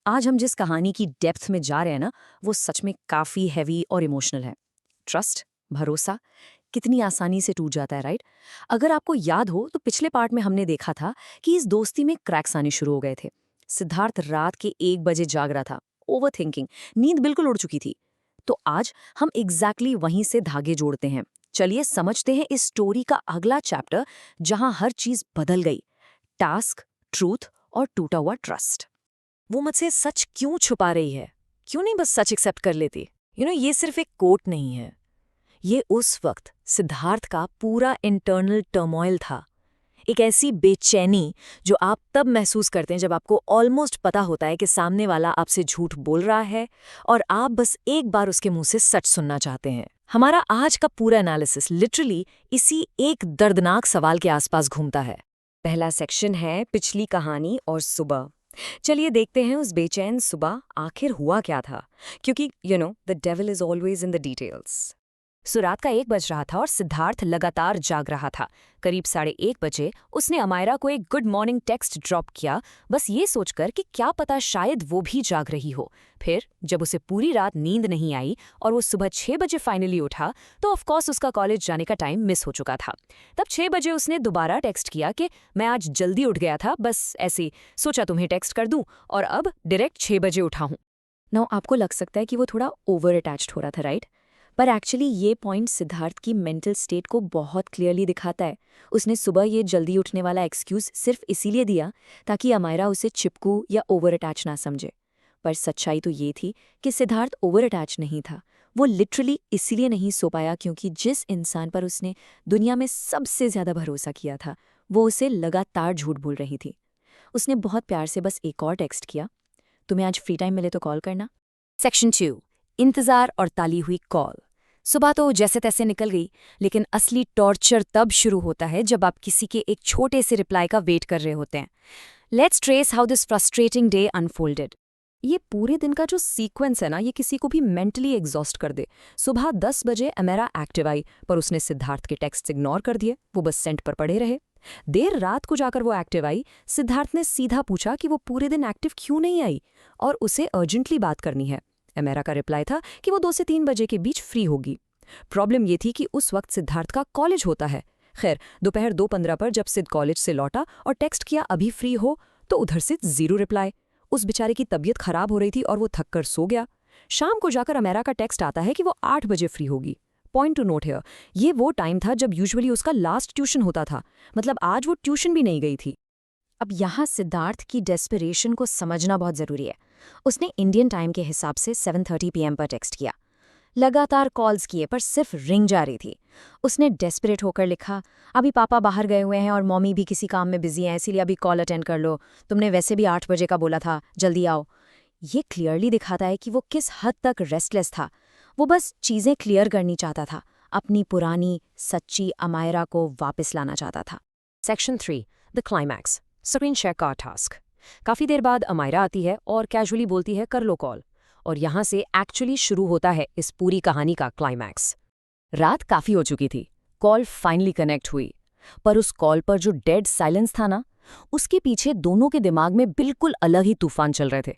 आज हम जिस कहानी की डेप्थ में जा रहे हैं ना, वो सच में काफ़ी हैवी और इमोशनल है। ट्रस्ट, भरोसा, कितनी आसानी से टूट जाता है, राइट? अगर आपको याद हो तो पिछले पार्ट में हमने देखा था कि इस दोस्ती में क्रैक्स आने शुरू हो गए थे। सिद्धार्थ रात के 1 बजे जाग रहा था, ओवर थिंकिंग, नींद बिल्कुल उड़ चुकी थी। तो आज हम वहीं से धागे जोड़ते हैं। चलिए समझते हैं इस स्टोरी का अगला चैप्टर, जहां हर चीज बदल गई। टास्क, ट्रूथ और टूटा हुआ ट्रस्ट। वो मुझसे सच क्यों छुपा रही है? क्यों नहीं बस सच एक्सेप्ट कर लेती? ये सिर्फ एक कोट नहीं है। ये उस वक्त सिद्धार्थ का पूरा इंटरनल टर्मोइल था। एक ऐसी बेचैनी जो आप तब महसूस करते हैं जब आपको ऑलमोस्ट पता होता है कि सामने वाला आपसे झूठ बोल रहा है और आप बस एक बार उसके मुंह से सच सुनना चाहते हैं। हमारा आज का पूरा एनालिसिस लिटरली इसी एक दर्दनाक सवाल के आसपास घूमता है। पहला सेक्शन है पिछली कहानी और सुबह। चलिए देखते हैं उस बेचैन सुबह आखिर हुआ क्या था, क्योंकि the devil is always in the details. So रात का 1 बज रहा था और सिद्धार्थ लगातार जाग रहा था। करीब 1:30 बजे उसने अमायरा को एक गुड मॉर्निंग टेक्स्ट ड्रॉप किया, बस ये सोचकर कि क्या पता शायद वो भी जाग रही हो। फिर जब उसे पूरी रात नींद नहीं आई और वो सुबह 6 बजे फाइनली उठा, तो ऑफकोर्स उसका कॉलेज जाने का टाइम मिस हो चुका था। तब 6 बजे उसने दोबारा टेक्स्ट किया कि मैं आज जल्दी उठ गया था, बस ऐसे सोचा तुम्हें टेक्स्ट कर दूं, और अब डायरेक्ट 6 बजे उठा हूं। नाउ आपको लग सकता है कि वो थोड़ा ओवर अटैच्ड हो रहा था, राइट? पर एक्चुअली ये पॉइंट सिद्धार्थ की मेंटल स्टेट को बहुत क्लियरली दिखाता है। उसने सुबह ये जल्दी उठने वाला एक्सक्यूज सिर्फ इसीलिए दिया ताकि अमायरा उसे चिपकू या ओवर अटैच ना समझे। पर सच्चाई तो ये थी कि सिद्धार्थ ओवर अटैच नहीं था। वो लिटरली इसीलिए नहीं सो पाया क्योंकि जिस इंसान पर उसने दुनिया में सबसे ज्यादा भरोसा किया था, वो उसे लगातार झूठ बोल रही थी। उसने बहुत प्यार से बस एक और टेक्स्ट किया, तुम्हें आज फ्री टाइम मिले तो कॉल करना। सेक्शन 2, इंतजार और ताली हुई कॉल। सुबह तो जैसे तैसे निकल गई, लेकिन असली टॉर्चर तब शुरू होता है जब आप किसी के एक छोटे से रिप्लाई का वेट कर रहे होते हैं। Let's trace how this frustrating day unfolded. ये पूरे दिन का जो सीक्वेंस है ना, ये किसी को भी मेंटली एग्जॉस्ट कर दे। सुबह 10 बजे अमेरा एक्टिव आई, पर उसने सिद्धार्थ के टेक्स्ट इग्नोर कर दिए, वो बस सेंट पर पड़े रहे। देर रात को जाकर वो एक्टिव आई। सिद्धार्थ ने सीधा पूछा कि वो पूरे दिन एक्टिव क्यों नहीं आई और उसे अर्जेंटली बात करनी है। अमेरा का रिप्लाई था कि वो 2 से 3 बजे के बीच फ्री होगी। प्रॉब्लम ये थी कि उस वक्त सिद्धार्थ का कॉलेज होता है। खैर, दोपहर 2:15 पर जब सिद्ध कॉलेज से लौटा और टेक्स्ट किया अभी फ्री हो, तो उधर से 0 रिप्लाई। उस बेचारे की तबीयत खराब हो रही थी और वो थक कर सो गया। शाम को जाकर अमेरा का टेक्स्ट आता है कि वो 8 बजे फ्री होगी। पॉइंट टू नोट है, ये वो टाइम था जब यूजुअली उसका लास्ट ट्यूशन होता था, मतलब आज वो ट्यूशन भी नहीं गई थी। अब यहाँ सिद्धार्थ की डेस्परेशन को समझना बहुत ज़रूरी है। उसने इंडियन टाइम के हिसाब से 7:30 PM पर टेक्स्ट किया। लगातार कॉल्स किए पर सिर्फ रिंग जा रही थी। उसने डेस्परेट होकर लिखा, अभी पापा बाहर गए हुए हैं और मम्मी भी किसी काम में बिजी हैं, इसीलिए अभी कॉल अटेंड कर लो। तुमने वैसे भी 8 बजे का बोला था, जल्दी आओ। ये क्लियरली दिखाता है कि वो किस हद तक रेस्टलेस था। वो बस चीज़ें क्लियर करनी चाहता था, अपनी पुरानी सच्ची अमायरा को वापस लाना चाहता था। Section 3, the climax, screen share का टास्क। काफ़ी देर बाद अमायरा आती है और कैजुअली बोलती है कर लो कॉल, और यहाँ से एक्चुअली शुरू होता है इस पूरी कहानी का क्लाइमैक्स। रात काफ़ी हो चुकी थी, कॉल फाइनली कनेक्ट हुई, पर उस कॉल पर जो डेड साइलेंस था ना, उसके पीछे दोनों के दिमाग में बिल्कुल अलग ही तूफान चल रहे थे।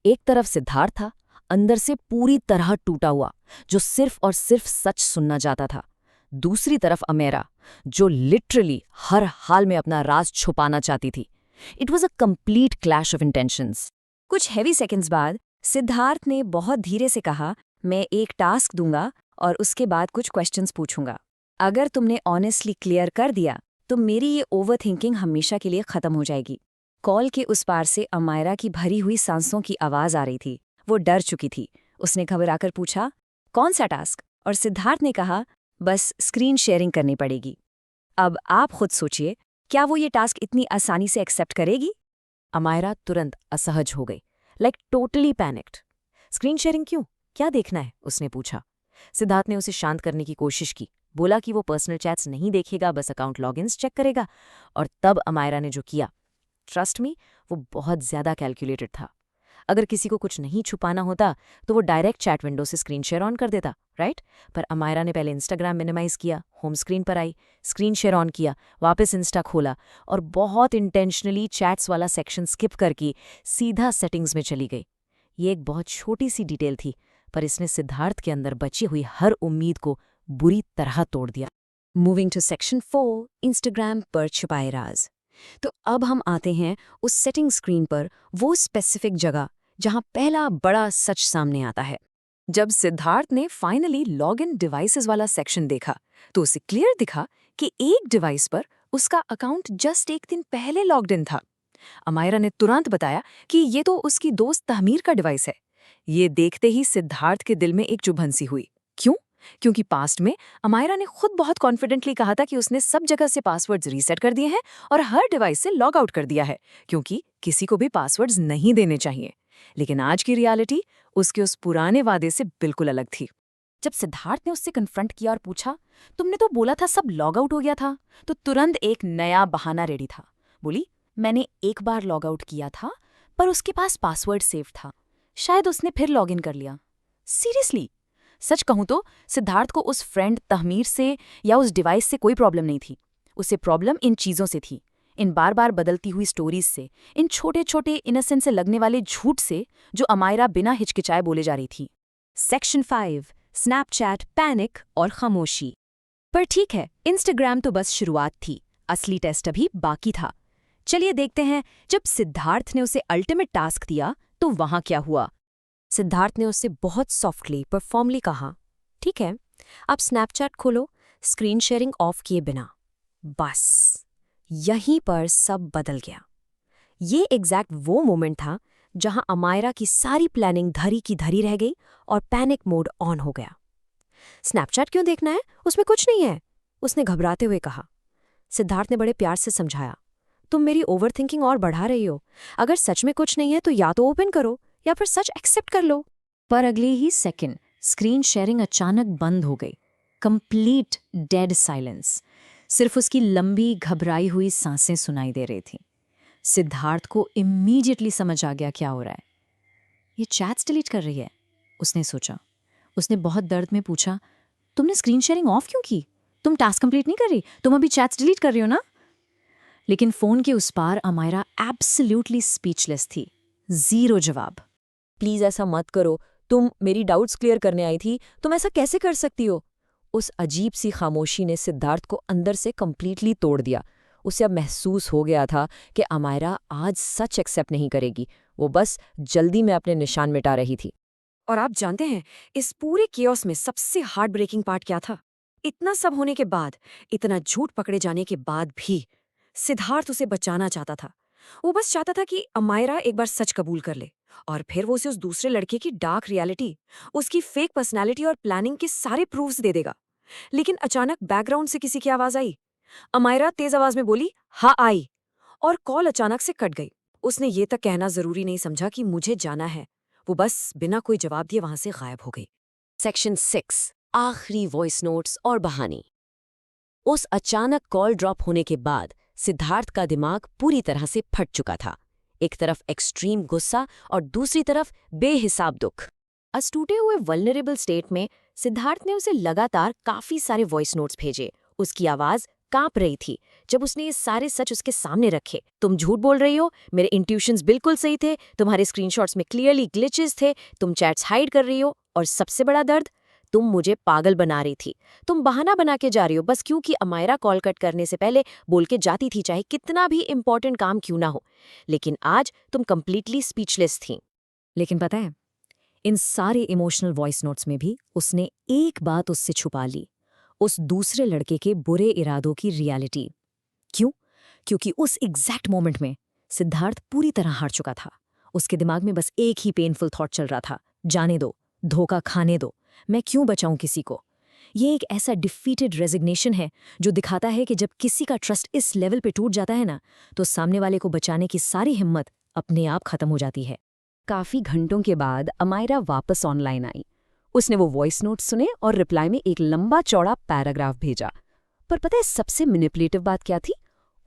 एक तरफ सिद्धार्थ था, अंदर से पूरी तरह टूटा हुआ, जो सिर्फ और सिर्फ सच सुनना चाहता था। दूसरी तरफ अमेरा, जो लिटरली हर हाल में अपना राज छुपाना चाहती थी। It was a complete clash of intentions. कुछ हैवी सेकेंड्स बाद सिद्धार्थ ने बहुत धीरे से कहा, मैं एक टास्क दूंगा और उसके बाद कुछ क्वेश्चंस पूछूंगा। अगर तुमने ऑनेस्टली क्लियर कर दिया तो मेरी ये ओवर थिंकिंग हमेशा के लिए खत्म हो जाएगी। कॉल के उस पार से अमायरा की भरी हुई सांसों की आवाज आ रही थी। वो डर चुकी थी। उसने घबराकर पूछा, कौन सा टास्क? और सिद्धार्थ ने कहा, बस स्क्रीन शेयरिंग करनी पड़ेगी। अब आप खुद सोचिए, क्या वो ये टास्क इतनी आसानी से एक्सेप्ट करेगी? अमायरा तुरंत असहज हो गई, like totally panicked. Screen sharing क्यों? क्या देखना है? उसने पूछा। सिद्धार्थ ने उसे शांत करने की कोशिश की, बोला कि वो पर्सनल चैट्स नहीं देखेगा, बस अकाउंट लॉगिन्स चेक करेगा। और तब अमायरा ने जो किया, ट्रस्ट मी, वो बहुत ज्यादा कैलकुलेटेड था। अगर किसी को कुछ नहीं छुपाना होता तो वो डायरेक्ट चैट विंडो से स्क्रीन शेयर ऑन कर देता, राइट? पर अमायरा ने पहले इंस्टाग्राम मिनिमाइज किया, होम स्क्रीन पर आई, स्क्रीन शेयर ऑन किया, वापस इंस्टा खोला और बहुत इंटेंशनली चैट्स वाला सेक्शन स्किप करके सीधा सेटिंग्स में चली गई। ये एक बहुत छोटी सी डिटेल थी, पर इसने सिद्धार्थ के अंदर बची हुई हर उम्मीद को बुरी तरह तोड़ दिया। मूविंग टू सेक्शन 4, इंस्टाग्राम पर छुपाए राज। तो अब हम आते हैं उस सेटिंग स्क्रीन पर, वो स्पेसिफिक जगह जहां पहला बड़ा सच सामने आता है। जब सिद्धार्थ ने फाइनली लॉगिन डिवाइसेस वाला सेक्शन देखा तो उसे क्लियर दिखा कि एक डिवाइस पर उसका अकाउंट जस्ट एक दिन पहले लॉग्ड इन था। अमायरा ने तुरंत बताया कि ये तो उसकी दोस्त तहमीर का डिवाइस है। ये देखते ही सिद्धार्थ के दिल में एक चुभन सी हुई। क्यों? क्योंकि पास्ट में अमायरा ने खुद बहुत कॉन्फिडेंटली कहा था कि उसने सब जगह से पासवर्ड्स रीसेट कर दिए हैं और हर डिवाइस से लॉग आउट कर दिया है, क्योंकि किसी को भी पासवर्ड्स नहीं देने चाहिए। लेकिन आज की रियलिटी उसके उस पुराने वादे से बिल्कुल अलग थी। जब सिद्धार्थ ने उससे कन्फ्रंट किया और पूछा, तुमने तो बोला था सब लॉग आउट हो गया था, तो तुरंत एक नया बहाना रेडी था। बोली, मैंने एक बार लॉग आउट किया था पर उसके पास पासवर्ड सेव था, शायद उसने फिर लॉग इन कर लिया। सीरियसली? सच कहूं तो सिद्धार्थ को उस फ्रेंड तहमीर से या उस डिवाइस से कोई प्रॉब्लम नहीं थी। उसे प्रॉब्लम इन चीज़ों से थी, इन बार बार बदलती हुई स्टोरीज से, इन छोटे छोटे इनोसेंट से लगने वाले झूठ से जो अमायरा बिना हिचकिचाए बोले जा रही थी। सेक्शन 5, स्नैपचैट, पैनिक और खामोशी। पर ठीक है, इंस्टाग्राम तो बस शुरुआत थी, असली टेस्ट अभी बाकी था। चलिए देखते हैं, जब सिद्धार्थ ने उसे अल्टीमेट टास्क दिया तो वहां क्या हुआ। सिद्धार्थ ने उससे बहुत सॉफ्टली पर फॉर्मली कहा, ठीक है, आप स्नैपचैट खोलो, स्क्रीन शेयरिंग ऑफ किए बिना। बस यहीं पर सब बदल गया। ये एग्जैक्ट वो मोमेंट था जहां अमायरा की सारी प्लानिंग धरी की धरी रह गई और पैनिक मोड ऑन हो गया। स्नैपचैट क्यों देखना है, उसमें कुछ नहीं है, उसने घबराते हुए कहा। सिद्धार्थ ने बड़े प्यार से समझाया, तुम मेरी ओवरथिंकिंग और बढ़ा रही हो। अगर सच में कुछ नहीं है तो या तो ओपन करो या फिर सच एक्सेप्ट कर लो। पर अगले ही सेकंड स्क्रीन शेयरिंग अचानक बंद हो गई। Complete dead silence. सिर्फ उसकी लंबी घबराई हुई सांसें सुनाई दे रही थीं। सिद्धार्थ को इमीडिएटली समझ आ गया क्या हो रहा है। ये चैट्स डिलीट कर रही है, उसने सोचा। उसने बहुत दर्द में पूछा, तुमने स्क्रीन शेयरिंग ऑफ क्यों की? तुम टास्क कंप्लीट नहीं कर रही, तुम अभी चैट्स डिलीट कर रही हो ना? लेकिन फोन के उस पार अमायरा एब्सोल्युटली स्पीचलेस थी। जीरो जवाब। प्लीज ऐसा मत करो, तुम मेरी डाउट्स क्लियर करने आई थी, तुम ऐसा कैसे कर सकती हो? उस अजीब सी खामोशी ने सिद्धार्थ को अंदर से कंप्लीटली तोड़ दिया। उसे अब महसूस हो गया था कि अमायरा आज सच एक्सेप्ट नहीं करेगी, वो बस जल्दी में अपने निशान मिटा रही थी। और आप जानते हैं, इस पूरे केओस में सबसे हार्ट ब्रेकिंग पार्ट क्या था? इतना सब होने के बाद, इतना झूठ पकड़े जाने के बाद भी सिद्धार्थ उसे बचाना चाहता था। वो बस चाहता था कि अमायरा एक बार सच कबूल कर ले और फिर वो उसे उस दूसरे लड़के की डार्क रियलिटी, उसकी फेक पर्सनैलिटी और प्लानिंग के सारे प्रूफ्स दे देगा। लेकिन अचानक बैकग्राउंड से किसी की आवाज आई। अमायरा तेज आवाज में बोली, हाँ आई, और कॉल अचानक से कट गई। उसने ये तक कहना जरूरी नहीं समझा कि मुझे जाना है। वो बस बिना कोई जवाब दिए वहां से गायब हो गई। सेक्शन 6, आखिरी वॉइस नोट्स और बहानी। उस अचानक कॉल ड्रॉप होने के बाद सिद्धार्थ का दिमाग पूरी तरह से फट चुका था। एक तरफ एक्सट्रीम गुस्सा और दूसरी तरफ बेहिसाब दुख। इस टूटे हुए वल्नरेबल स्टेट में सिद्धार्थ ने उसे लगातार काफी सारे वॉइस नोट्स भेजे। उसकी आवाज कांप रही थी जब उसने ये सारे सच उसके सामने रखे। तुम झूठ बोल रही हो, मेरे इंट्यूशंस बिल्कुल सही थे, तुम्हारे स्क्रीनशॉट्स में क्लियरली ग्लिचेस थे, तुम चैट्स हाइड कर रही हो, और सबसे बड़ा दर्द, तुम मुझे पागल बना रही थी। तुम बहाना बना के जा रही हो बस क्योंकि अमायरा कॉल कट करने से पहले बोल के जाती थी, चाहे कितना भी इंपॉर्टेंट काम क्यों ना हो। लेकिन आज तुम कंप्लीटली स्पीचलेस थी। लेकिन पता है, इन सारे इमोशनल वॉइस नोट्स में भी उसने एक बात उससे छुपा ली, उस दूसरे लड़के के बुरे इरादों की रियलिटी। क्यों? क्योंकि उस एग्जैक्ट मोमेंट में सिद्धार्थ पूरी तरह हार चुका था। उसके दिमाग में बस एक ही पेनफुल थॉट चल रहा था, जाने दो, धोखा खाने दो, मैं क्यों बचाऊं किसी को। ये एक ऐसा डिफीटेड रेजिग्नेशन है जो दिखाता है कि जब किसी का ट्रस्ट इस लेवल पे टूट जाता है ना, तो सामने वाले को बचाने की सारी हिम्मत अपने आप खत्म हो जाती है। काफी घंटों के बाद अमायरा वापस ऑनलाइन आई। उसने वो वॉइस नोट सुने और रिप्लाई में एक लंबा चौड़ा पैराग्राफ भेजा। पर पता है सबसे मैनिपुलेटिव बात क्या थी?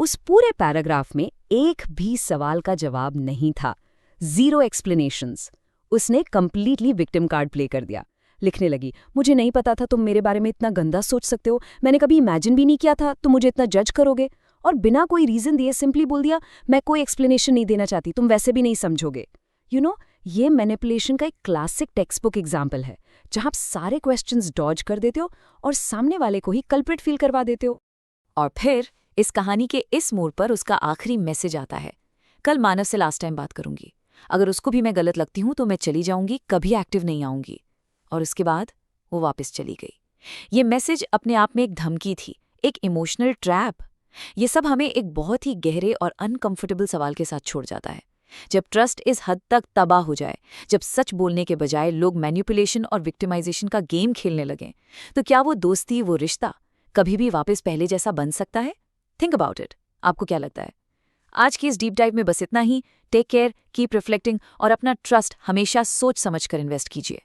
उस पूरे पैराग्राफ में एक भी सवाल का जवाब नहीं था, 0 एक्सप्लेनेशंस। उसने कंप्लीटली विक्टिम कार्ड प्ले कर दिया। लिखने लगी, मुझे नहीं पता था तुम मेरे बारे में इतना गंदा सोच सकते हो, मैंने कभी इमेजिन भी नहीं किया था तुम मुझे इतना जज करोगे। और बिना कोई रीजन दिए सिंपली बोल दिया, मैं कोई एक्सप्लेनेशन नहीं देना चाहती, तुम वैसे भी नहीं समझोगे। ये मैनिपुलेशन का एक क्लासिक टेक्स्ट बुक एग्जाम्पल है, जहां आप सारे क्वेश्चंस डॉज कर देते हो और सामने वाले को ही कल्प्रिट फील करवा देते हो। और फिर इस कहानी के इस मोड़ पर उसका आखिरी मैसेज आता है, कल मानव से लास्ट टाइम बात करूंगी, अगर उसको भी मैं गलत लगती हूं तो मैं चली जाऊंगी, कभी एक्टिव नहीं आऊंगी। और उसके बाद वो वापस चली गई। ये मैसेज अपने आप में एक धमकी थी, एक इमोशनल ट्रैप। ये सब हमें एक बहुत ही गहरे और अनकंफर्टेबल सवाल के साथ छोड़ जाता है। जब ट्रस्ट इस हद तक तबाह हो जाए, जब सच बोलने के बजाय लोग मैनिपुलेशन और विक्टिमाइजेशन का गेम खेलने लगें, तो क्या वो दोस्ती, वो रिश्ता कभी भी वापस पहले जैसा बन सकता है? Think about it. आपको क्या लगता है? आज की इस डीप डाइव में बस इतना ही। टेक केयर, कीप रिफ्लेक्टिंग और अपना ट्रस्ट हमेशा सोच समझ कर इन्वेस्ट कीजिए।